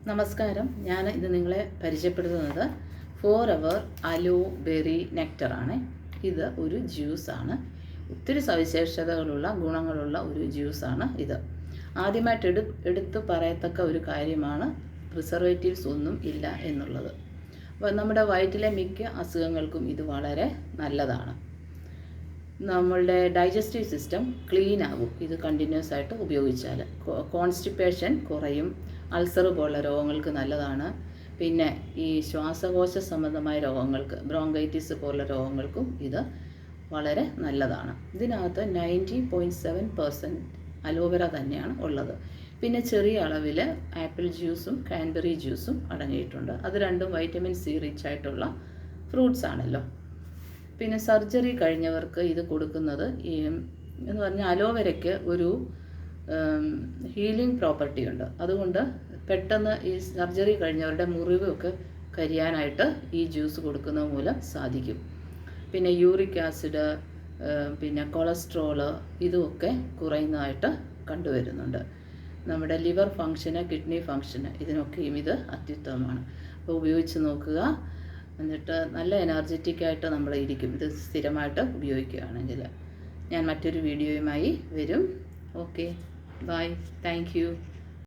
നമസ്കാരം. ഞാൻ ഇത് നിങ്ങളെ പരിചയപ്പെടുത്തുന്നത് ഫോറെവർ അലോ ബെറി നെക്ടറാണ്. ഇത് ഒരു ജ്യൂസാണ്. ഒത്തിരി സവിശേഷതകളുള്ള ഗുണങ്ങളുള്ള ഒരു ജ്യൂസാണ് ഇത്. ആദ്യമായിട്ട് എടുത്തു പറയത്തക്ക ഒരു കാര്യമാണ് പ്രിസർവേറ്റീവ്സ് ഒന്നും ഇല്ല എന്നുള്ളത്. അപ്പോൾ നമ്മുടെ വയറ്റിലെ മിക്ക അസുഖങ്ങൾക്കും ഇത് വളരെ നല്ലതാണ്. നമ്മളുടെ ഡൈജസ്റ്റീവ് സിസ്റ്റം ക്ലീൻ ആകും ഇത് കണ്ടിന്യൂസ് ആയിട്ട് ഉപയോഗിച്ചാൽ. കോൺസ്റ്റിപ്പേഷൻ കുറയും. അൾസർ പോലുള്ള രോഗങ്ങൾക്ക് നല്ലതാണ്. പിന്നെ ഈ ശ്വാസകോശ സംബന്ധമായ രോഗങ്ങൾക്ക്, ബ്രോങ്കൈറ്റിസ് പോലുള്ള രോഗങ്ങൾക്കും ഇത് വളരെ നല്ലതാണ്. ഇതിനകത്ത് 90.7% അലോവേര തന്നെയാണ് ഉള്ളത്. പിന്നെ ചെറിയ അളവിൽ ആപ്പിൾ ജ്യൂസും കാൻബെറി ജ്യൂസും അടങ്ങിയിട്ടുണ്ട്. അത് രണ്ടും വൈറ്റമിൻ സി റിച്ച് ആയിട്ടുള്ള ഫ്രൂട്ട്സ് ആണല്ലോ. പിന്നെ സർജറി കഴിഞ്ഞവർക്ക് ഇത് കൊടുക്കുന്നത് എന്ന് പറഞ്ഞാൽ അലോവേരയ്ക്ക് ഒരു ഹീലിംഗ് പ്രോപ്പർട്ടി ഉണ്ട്. അതുകൊണ്ട് പെട്ടെന്ന് ഈ സർജറി കഴിഞ്ഞവരുടെ മുറിവൊക്കെ കരിയാനായിട്ട് ഈ ജ്യൂസ് കൊടുക്കുന്നത് മൂലം സാധിക്കും. പിന്നെ യൂറിക് ആസിഡ്, പിന്നെ കൊളസ്ട്രോള് ഇതുമൊക്കെ കുറയുന്നതായിട്ട് കണ്ടുവരുന്നുണ്ട്. നമ്മുടെ ലിവർ ഫങ്ഷന്, കിഡ്നി ഫങ്ഷന് ഇതിനൊക്കെയും ഇത് അത്യുത്തമമാണ്. അപ്പോൾ ഉപയോഗിച്ച് നോക്കുക. എന്നിട്ട് നല്ല എനർജറ്റിക്കായിട്ട് നമ്മൾ ഇരിക്കും ഇത് സ്ഥിരമായിട്ട് ഉപയോഗിക്കുകയാണെങ്കിൽ. ഞാൻ മറ്റൊരു വീഡിയോയുമായി വരും. Okay, bye, thank U.